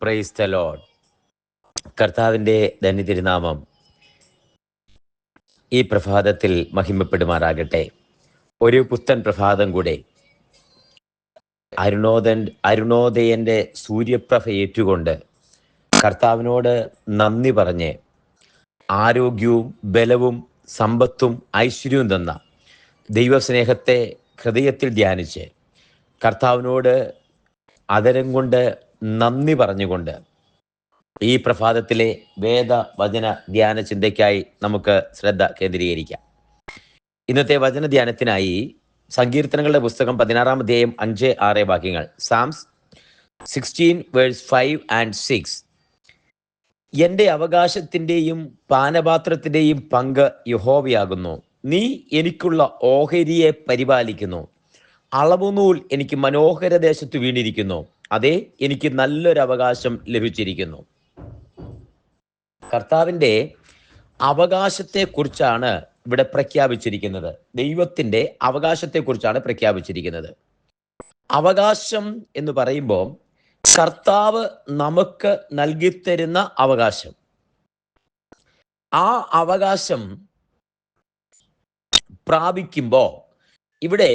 Praise the Lord. കർത്താവിൻ്റെ ധന്യതിരുനാമം ഈ പ്രഭാതത്തിൽ മഹിമപ്പെടുമാറാകട്ടെ. ഒരു പുത്തൻ പ്രഭാതം കൂടെ അരുണോദയൻ്റെ സൂര്യപ്രഭ ഏറ്റുകൊണ്ട് കർത്താവിനോട് നന്ദി പറഞ്ഞ് ആരോഗ്യവും ബലവും സമ്പത്തും ഐശ്വര്യവും തന്ന ദൈവസ്നേഹത്തെ ഹൃദയത്തിൽ ധ്യാനിച്ച് കർത്താവിനോട് അതരം കൊണ്ട് നന്ദി പറഞ്ഞുകൊണ്ട് ഈ പ്രഭാതത്തിലെ വേദവചന ധ്യാന ചിന്തയ്ക്കായി നമുക്ക് ശ്രദ്ധ കേന്ദ്രീകരിക്കാം. ഇന്നത്തെ വചന ധ്യാനത്തിനായി സങ്കീർത്തനങ്ങളുടെ പുസ്തകം 16-ാം അധ്യായം 5-6 വാക്യങ്ങൾ. സാംസ് 16:5-6. എൻ്റെ അവകാശത്തിൻ്റെയും പാനപാത്രത്തിൻ്റെയും പങ്ക് യഹോവയാകുന്നു. നീ എനിക്കുള്ള ഓഹരിയെ പരിപാലിക്കുന്നു. അളവുനൂൽ എനിക്ക് മനോഹര ദേശത്ത് വീണിരിക്കുന്നു. അതെ, എനിക്ക് നല്ലൊരു അവകാശം ലഭിച്ചിരിക്കുന്നു. കർത്താവിൻ്റെ അവകാശത്തെക്കുറിച്ചാണ് ഇവിടെ പ്രഖ്യാപിച്ചിരിക്കുന്നത്. ദൈവത്തിൻ്റെ അവകാശത്തെക്കുറിച്ചാണ് പ്രഖ്യാപിച്ചിരിക്കുന്നത്. അവകാശം എന്ന് പറയുമ്പോൾ കർത്താവ് നമുക്ക് നൽകിത്തരുന്ന അവകാശം. ആ അവകാശം പ്രാപിക്കുമ്പോൾ ഇവിടെ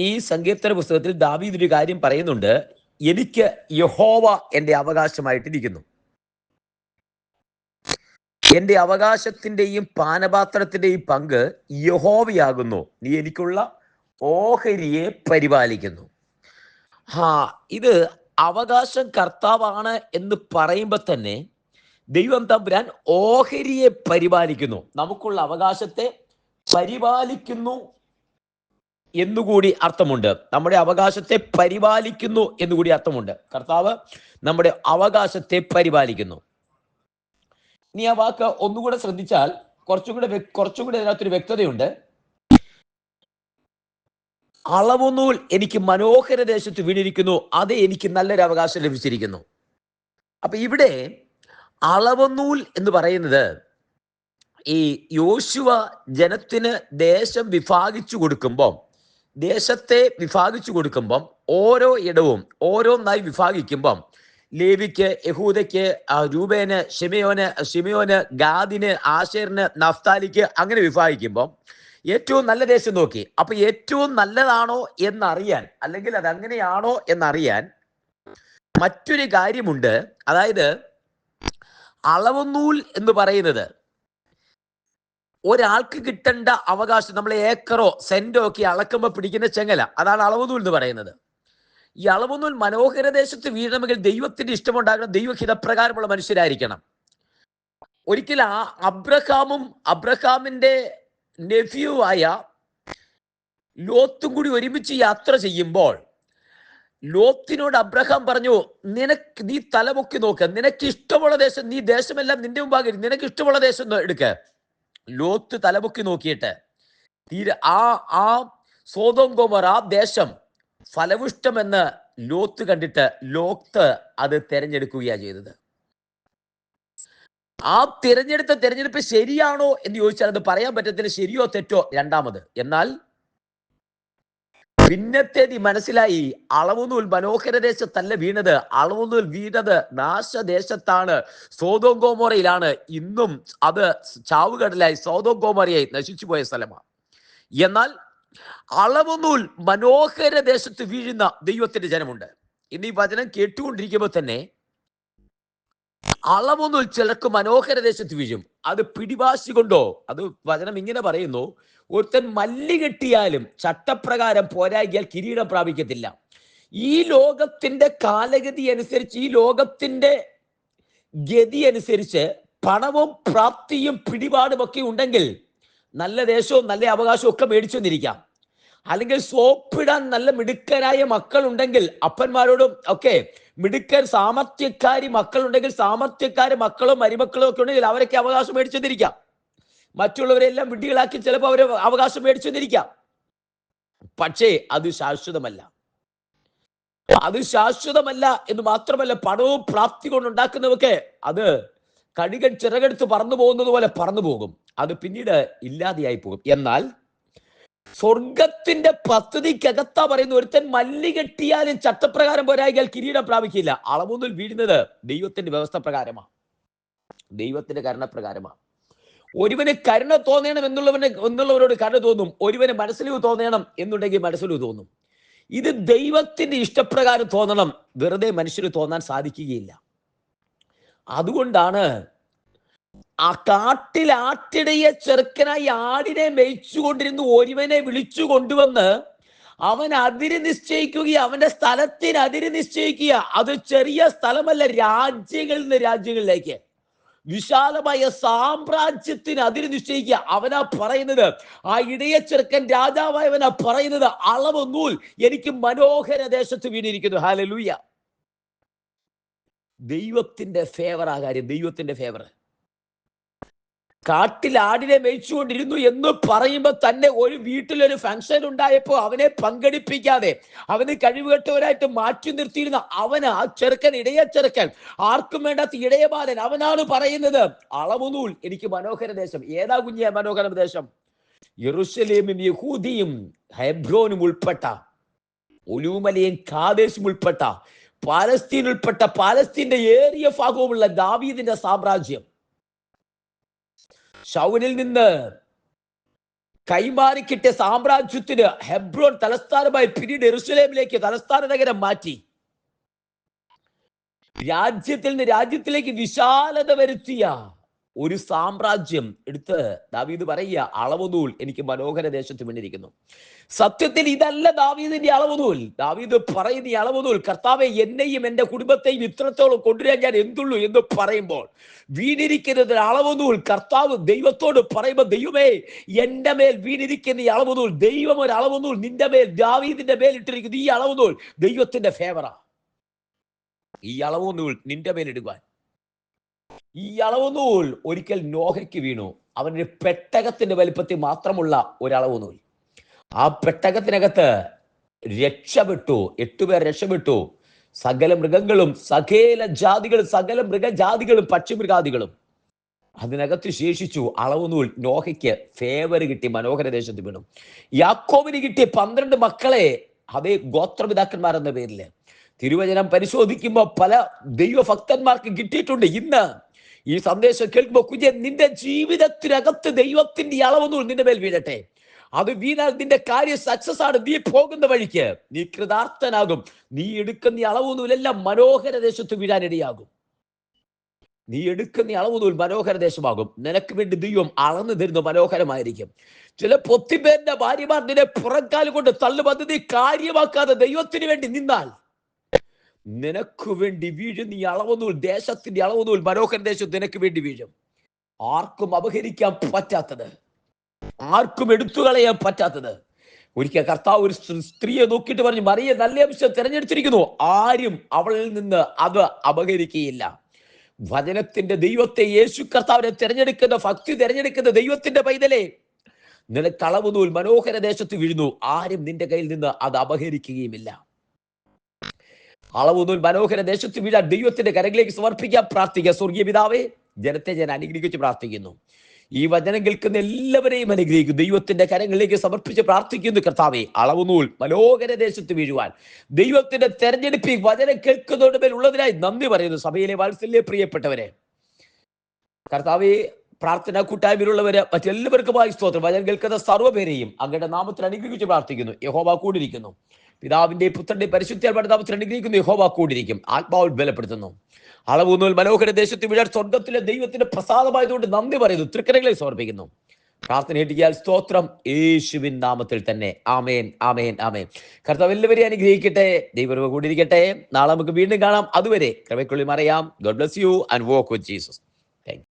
ഈ സങ്കീർത്തന പുസ്തകത്തിൽ ദാവീദ് ഒരു കാര്യം പറയുന്നുണ്ട്: എനിക്ക് യഹോവ എൻ്റെ അവകാശമായിട്ടിരിക്കുന്നു. എൻ്റെ അവകാശത്തിൻ്റെയും പാനപാത്രത്തിൻ്റെയും പങ്ക് യഹോവയാകുന്നു. നീ എനിക്കുള്ള ഓഹരിയെ പരിപാലിക്കുന്നു. ഇത് അവകാശം കർത്താവാണ് എന്ന് പറയുമ്പോൾ തന്നെ ദൈവം തമ്പുരാൻ ഓഹരിയെ പരിപാലിക്കുന്നു, നമുക്കുള്ള അവകാശത്തെ പരിപാലിക്കുന്നു എന്നുകൂടി അർത്ഥമുണ്ട്. നമ്മുടെ അവകാശത്തെ പരിപാലിക്കുന്നു എന്നുകൂടി അർത്ഥമുണ്ട്. കർത്താവ് നമ്മുടെ അവകാശത്തെ പരിപാലിക്കുന്നു. ഇനി ആ വാക്ക് ഒന്നുകൂടെ ശ്രദ്ധിച്ചാൽ കുറച്ചുകൂടെ അതിനകത്തൊരു വ്യക്തതയുണ്ട്. അളവുനൂൽ എനിക്ക് മനോഹര ദേശത്ത് വീണിരിക്കുന്നു. അത് എനിക്ക് നല്ലൊരു അവകാശം ലഭിച്ചിരിക്കുന്നു. അപ്പൊ ഇവിടെ അളവുനൂൽ എന്ന് പറയുന്നത് ഈ യോശുവ ജനത്തിന് ദേശം വിഭാഗിച്ചു കൊടുക്കുമ്പം, ദേശത്തെ വിഭാഗിച്ചു കൊടുക്കുമ്പം ഓരോ ഇടവും ഓരോന്നായി വിഭാഗിക്കുമ്പം ലേവിക്ക്, യഹൂദയ്ക്ക്, രൂബേന്, ശിമയോന്, ഗാദിന്, ആശേറിന്, നഫ്താലിക്ക് അങ്ങനെ വിഭാഗിക്കുമ്പം ഏറ്റവും നല്ല ദേശം നോക്കി. അപ്പൊ ഏറ്റവും നല്ലതാണോ എന്നറിയാൻ, അല്ലെങ്കിൽ അതങ്ങനെയാണോ എന്നറിയാൻ മറ്റൊരു കാര്യമുണ്ട്. അതായത് അളവുനൂൽ എന്ന് പറയുന്നത് ഒരാൾക്ക് കിട്ടേണ്ട അവകാശം. നമ്മൾ ഏക്കറോ സെന്റോ ഒക്കെ അളക്കുമ്പോൾ പിടിക്കുന്ന ചെങ്ങല, അതാണ് അളവുനൂൽ എന്ന് പറയുന്നത്. ഈ അളവുനൂൽ മനോഹര ദേശത്ത് വീഴണമെങ്കിൽ ദൈവത്തിന്റെ ഇഷ്ടമുണ്ടാകണം, ദൈവഹിതപ്രകാരമുള്ള മനുഷ്യരായിരിക്കണം. ഒരിക്കൽ അബ്രഹാമിന്റെ നെഫ്യൂ ആയ ലോത്തും കൂടി ഒരുമിച്ച് യാത്ര ചെയ്യുമ്പോൾ ലോത്തിനോട് അബ്രഹാം പറഞ്ഞു, നീ തലമുക്കി നോക്ക്, നിനക്ക് ഇഷ്ടമുള്ള ദേശം, നീ ദേശമെല്ലാം നിന്റെ മുമ്പാകെ, നിനക്ക് ഇഷ്ടമുള്ള ദേശം എടുക്ക. ലോത്ത് തലമുക്കി നോക്കിയിട്ട് ആ സോദോം ഗൊമോറ ആ ദേശം ഫലപുഷ്ടമെന്ന് ലോത്ത് കണ്ടിട്ട് ലോത്ത് അത് തെരഞ്ഞെടുക്കുകയാണ് ചെയ്തത്. ആ തെരഞ്ഞെടുപ്പ് ശരിയാണോ എന്ന് ചോദിച്ചാൽ അത് പറയാൻ പറ്റത്തില്ല, ശരിയോ തെറ്റോ രണ്ടാമത്. എന്നാൽ പിന്നത്തേത് മനസ്സിലായി, അളവുനൂൽ മനോഹര ദേശത്തല്ല വീണത്, അളവുനൂൽ വീണത് നാശദേശത്താണ്, സോദോം ഗൊമോറയിലാണ്. ഇന്നും അത് ചാവുകടലായി സോദോം ഗൊമോറയായി നശിച്ചു പോയ സ്ഥലമാണ്. എന്നാൽ അളവുനൂൽ മനോഹര ദേശത്ത് വീഴുന്ന ദൈവത്തിന്റെ ജനമുണ്ട്. ഇന്ന് ഈ വചനം കേട്ടുകൊണ്ടിരിക്കുമ്പോൾ തന്നെ അളവുനൂൽ ചിലർക്ക് മനോഹര ദേശത്ത് വീഴും. അത് പിടിവാശി കൊണ്ടോ, അത് വചനം ഇങ്ങനെ പറയുന്നു, ഒരുത്തൻ മല്ലി കെട്ടിയാലും ചട്ടപ്രകാരം പോരാകിയാൽ കിരീടം പ്രാപിക്കത്തില്ല. ഈ ലോകത്തിന്റെ കാലഗതി അനുസരിച്ച്, ഈ ലോകത്തിന്റെ ഗതി അനുസരിച്ച് പണവും പ്രാപ്തിയും പിടിപാടും ഒക്കെ ഉണ്ടെങ്കിൽ നല്ല ദേശവും നല്ല അവകാശവും ഒക്കെ മേടിച്ചു വന്നിരിക്കാം. അല്ലെങ്കിൽ സോപ്പിടാൻ നല്ല മിടുക്കരായ മക്കളുണ്ടെങ്കിൽ അപ്പന്മാരോടും ഒക്കെ മിടുക്കൻ സാമർത്ഥ്യക്കാരി മക്കളുണ്ടെങ്കിൽ, സാമർത്ഥ്യക്കാര് മക്കളും മരുമക്കളും ഒക്കെ ഉണ്ടെങ്കിൽ അവരൊക്കെ അവകാശം മേടിച്ചു വന്നിരിക്കാം. മറ്റുള്ളവരെല്ലാം വിഡ്ഢികളാക്കി ചിലപ്പോൾ അവര് അവകാശം മേടിച്ചു വന്നിരിക്കാം. പക്ഷേ അത് ശാശ്വതമല്ല. അത് ശാശ്വതമല്ല എന്ന് മാത്രമല്ല, പണവും പ്രാപ്തി കൊണ്ടുണ്ടാക്കുന്നതൊക്കെ അത് കടികൻ ചിറകെടുത്ത് പറന്നു പോകുന്നത് പോലെ പറന്നു പോകും. അത് പിന്നീട് ഇല്ലാതെയായി പോകും. എന്നാൽ സ്വർഗത്തിന്റെ പദ്ധതിക്കകത്താ പറയുന്നു, ഒരുത്തൻ മല്ലി കെട്ടിയാലും ചട്ടപ്രകാരം പോരായാൽ കിരീടം പ്രാപിക്കില്ല. അളവുന്നിൽ വീഴുന്നത് ദൈവത്തിന്റെ വ്യവസ്ഥ പ്രകാരമാണ്, ദൈവത്തിന്റെ കരുണപ്രകാരമാണ്. ഒരുവന് കരുണ തോന്നണം എന്നുള്ളവരോട് കരുണ തോന്നും, ഒരുവന് മനസ്സിലിവ് തോന്നണം എന്നുണ്ടെങ്കിൽ മനസ്സിലിവ് തോന്നും. ഇത് ദൈവത്തിന്റെ ഇഷ്ടപ്രകാരം തോന്നണം, വെറുതെ മനുഷ്യന് തോന്നാൻ സാധിക്കുകയില്ല. അതുകൊണ്ടാണ് ആ കാട്ടിൽ ആട്ടിടയെ ചെറുക്കനായി ആടിനെ മേയിച്ചുകൊണ്ടിരുന്നു ഒരുവനെ വിളിച്ചു കൊണ്ടുവന്ന് അവൻ അതിര് നിശ്ചയിക്കുക, അവന്റെ സ്ഥലത്തിന് അതിര് നിശ്ചയിക്കുക. അത് ചെറിയ സ്ഥലമല്ല, രാജ്യങ്ങളിൽ നിന്ന് രാജ്യങ്ങളിലേക്ക്, വിശാലമായ സാമ്രാജ്യത്തിന് അതിര് നിശ്ചയിക്കുക. അവനാ പറയുന്നത്, ആ ഇടയ ചെറുക്കൻ രാജാവായവനാ പറയുന്നത്, അളവ് നൂൽ എനിക്ക് മനോഹര ദേശത്ത് വീണിരിക്കുന്നു. ഹല്ലേലൂയ. ദൈവത്തിന്റെ ഫേവർ ആ കാര്യം, ദൈവത്തിന്റെ ഫേവർ. കാട്ടിൽ ആടിനെ മേയിച്ചുകൊണ്ടിരുന്നു എന്ന് പറയുമ്പോൾ തന്നെ ഒരു വീട്ടിലൊരു ഫംഗ്ഷൻ ഉണ്ടായപ്പോ അവനെ പങ്കെടുപ്പിക്കാതെ അവന് കഴിവുകെട്ടവരായിട്ട് മാറ്റി നിർത്തിയിരുന്ന അവന്, ആ ചെറുക്കൻ, ഇടയ ചെറുക്കൻ, ആർക്കും വേണ്ടാത്ത ഇടയബാലൻ, അവനാണ് പറയുന്നത്, അളവുനൂൽ എനിക്ക് മനോഹര ദേശം. ഏതാ കുഞ്ഞ മനോഹര ദേശം? യെരൂശലേമും യഹൂദിയും ഹെബ്രോനും ഉൾപ്പെട്ട, ഒലൂമലയും കാദേശും ഉൾപ്പെട്ട, പാലസ്തീൻ ഉൾപ്പെട്ട, പാലസ്തീന്റെ ഏറിയ ഭാഗവുമുള്ള ദാവീദിന്റെ സാമ്രാജ്യം. ശൗലിൽ നിന്ന് കൈമാറി കിട്ടിയ സാമ്രാജ്യത്തിന് ഹെബ്രോൻ തലസ്ഥാനമായി പിന്നീട് യെരൂശലേമിലേക്ക് തലസ്ഥാന നഗരം മാറ്റി. രാജ്യത്തിൽ നിന്ന് രാജ്യത്തിലേക്ക് വിശാലത വരുത്തിയ ഒരു സാമ്രാജ്യം എടുത്ത് ദാവീദ് പറയുക, അളവുനൂൽ എനിക്ക് മനോഹര ദേശത്ത് വീണിരിക്കുന്നു. സത്യത്തിൽ ഇതല്ല ദാവീദിന്റെ അളവുനൂൽ. ദാവീദ് പറയുന്ന ഈ അളവുനൂൽ, കർത്താവെ എന്നെയും എന്റെ കുടുംബത്തെയും ഇത്രത്തോളം കൊണ്ടുവരാൻ ഞാൻ എന്തുള്ളൂ എന്ന് പറയുമ്പോൾ വീണിരിക്കുന്നത് അളവുനൂൽ. കർത്താവ് ദൈവത്തോട് പറയുമ്പോൾ, ദൈവമേ എന്റെ മേൽ വീണിരിക്കുന്ന ഈ അളവുനൂൽ, ദൈവം ഒരു അളവുനൂൽ നിന്റെ മേൽ, ദാവീദിന്റെ മേൽ ഇട്ടിരിക്കുന്നു. ഈ അളവുനൂൽ ദൈവത്തിന്റെ ഫേവറാ. ഈ അളവുനൂൽ നിന്റെ മേൽ ഇടുവാൻ. ഈ അളവുനൂൽ ഒരിക്കൽ നോഹയ്ക്ക് വീണു. അവനൊരു പെട്ടകത്തിന്റെ വലിപ്പത്തിൽ മാത്രമുള്ള ഒരളവുനൂൽ. ആ പെട്ടകത്തിനകത്ത് രക്ഷപ്പെട്ടു, 8 പേർ രക്ഷപ്പെട്ടു. സകല മൃഗങ്ങളും, സകല ജാതികളും, സകല മൃഗജാതികളും, പക്ഷിമൃഗാദികളും അതിനകത്ത് ശേഷിച്ചു. അളവുനൂൽ നോഹയ്ക്ക് ഫേവർ കിട്ടി, മനോഹര ദേശത്ത് വീണു. യാക്കോബിന് കിട്ടിയ 12 മക്കളെ, അതേ ഗോത്രപിതാക്കന്മാരെന്ന പേരില് തിരുവചനം പരിശോധിക്കുമ്പോൾ പല ദൈവഭക്തന്മാർക്ക് കിട്ടിയിട്ടുണ്ട്. ഇന്ന് ഈ സന്ദേശം കേൾക്കുമ്പോൾ കുഞ്ഞെ, നിന്റെ ജീവിതത്തിനകത്ത് ദൈവത്തിന്റെ അളവുനൂൽ നിന്റെ മേൽ വീഴട്ടെ. അത് വീണാൽ നിന്റെ കാര്യം സക്സസ് ആണ്. നീ പോകുന്ന വഴിക്ക് നീ കൃതാർത്ഥനാകും. നീ എടുക്കുന്ന അളവുനൂലെല്ലാം മനോഹര ദേശത്ത് വീഴാനിടയാകും. നീ എടുക്കുന്ന അളവുനൂൽ മനോഹര ദേശമാകും. നിനക്ക് വേണ്ടി ദൈവം അളന്നു തരുന്ന മനോഹരമായിരിക്കും. ചില പൊത്തിപ്പേരുടെ ഭാര്യമാർ നിന്നെ പുറംകാല് കൊണ്ട് തള്ളുപദ്ധതി നീ കാര്യമാക്കാതെ ദൈവത്തിന് വേണ്ടി നിന്നാൽ നിനക്ക് വേണ്ടി വീഴുന്ന ഈ അളവുനൂൽ, ദേശത്തിന്റെ അളവുനൂൽ മനോഹര ദേശത്ത് നിനക്ക് വേണ്ടി വീഴും. ആർക്കും അപഹരിക്കാൻ പറ്റാത്തത്, ആർക്കും എടുത്തു കളയാൻ പറ്റാത്തത്. ഒരിക്കൽ കർത്താവ് ഒരു സ്ത്രീയെ നോക്കിയിട്ട് പറഞ്ഞു, മറിയ നല്ല അംശം തിരഞ്ഞെടുത്തിരിക്കുന്നു, ആരും അവളിൽ നിന്ന് അത് അപഹരിക്കുകയില്ല. വചനത്തിന്റെ ദൈവത്തെ, യേശു കർത്താവിനെ തിരഞ്ഞെടുക്കുന്ന, ഭക്തി തിരഞ്ഞെടുക്കുന്ന ദൈവത്തിന്റെ പൈതലേ, നിനക്ക് അളവുനൂൽ മനോഹര ദേശത്ത് വീഴുന്നു. ആരും നിന്റെ കയ്യിൽ നിന്ന് അത് അപഹരിക്കുകയുമില്ല. അളവുനൂൽ മനോഹര ദേശത്ത് വീഴാൻ ദൈവത്തിന്റെ കരങ്ങളിലേക്ക് സമർപ്പിക്കാൻ പ്രാർത്ഥിക്കുക. സ്വർഗീയ പിതാവേ, ജനത്തെ ഞാൻ അനുഗ്രഹിച്ച് പ്രാർത്ഥിക്കുന്നു. ഈ വചനം കേൾക്കുന്ന എല്ലാവരെയും അനുഗ്രഹിക്കും. ദൈവത്തിന്റെ കരങ്ങളിലേക്ക് സമർപ്പിച്ച് പ്രാർത്ഥിക്കുന്നു. കർത്താവേ, അളവുനൂൽ മനോഹര ദേശത്ത് വീഴുവാൻ ദൈവത്തിന്റെ തെരഞ്ഞെടുപ്പിൽ വചനം കേൾക്കുന്നവരുടെ മേൽ ഉള്ളതിനായി നന്ദി പറയുന്നു. സഭയിലെ വാത്സല്യ പ്രിയപ്പെട്ടവരെ, കർത്താവേ, പ്രാർത്ഥന കൂട്ടായ്മയിലുള്ളവര്, മറ്റെല്ലാവർക്കുമായി സ്തോത്രം. വചനം കേൾക്കുന്ന സർവ്വപേരെയും അങ്ങയുടെ നാമത്തിൽ അനുഗ്രഹിച്ച് പ്രാർത്ഥിക്കുന്നു. യഹോവ കൂടിയിരിക്കുന്നു. പിതാവിന്റെ പുത്രന്റെ പരിശുദ്ധാത്മാവിന്റെ നാമത്തിൽ അനുഗ്രഹിക്കുന്നു. യഹോവ കൂടിയിരിക്കും. ആത്മാവിൽ ബലപ്പെടുത്തുന്നു. അളവുനൂൽ മനോഹര ദേശത്ത് വീഴാൻ സ്വർഗത്തിലെ ദൈവത്തിന്റെ പ്രസാദമായതുകൊണ്ട് നന്ദി പറയുന്നു. തൃക്കരങ്ങളെ സമർപ്പിക്കുന്നു. പ്രാർത്ഥന ഏറ്റിയാൽ സ്തോത്രം, യേശുവിൻ നാമത്തിൽ തന്നെ. ആമേൻ, ആമേൻ, ആമേൻ. കർത്താവ് എല്ലാവരെയും അനുഗ്രഹിക്കട്ടെ. ദൈവം കൂടിയിരിക്കട്ടെ. നാളെ നമുക്ക് വീണ്ടും കാണാം. അതുവരെ കൃപയ്ക്കുള്ളിൽ മറയാം. God bless you and walk with Jesus.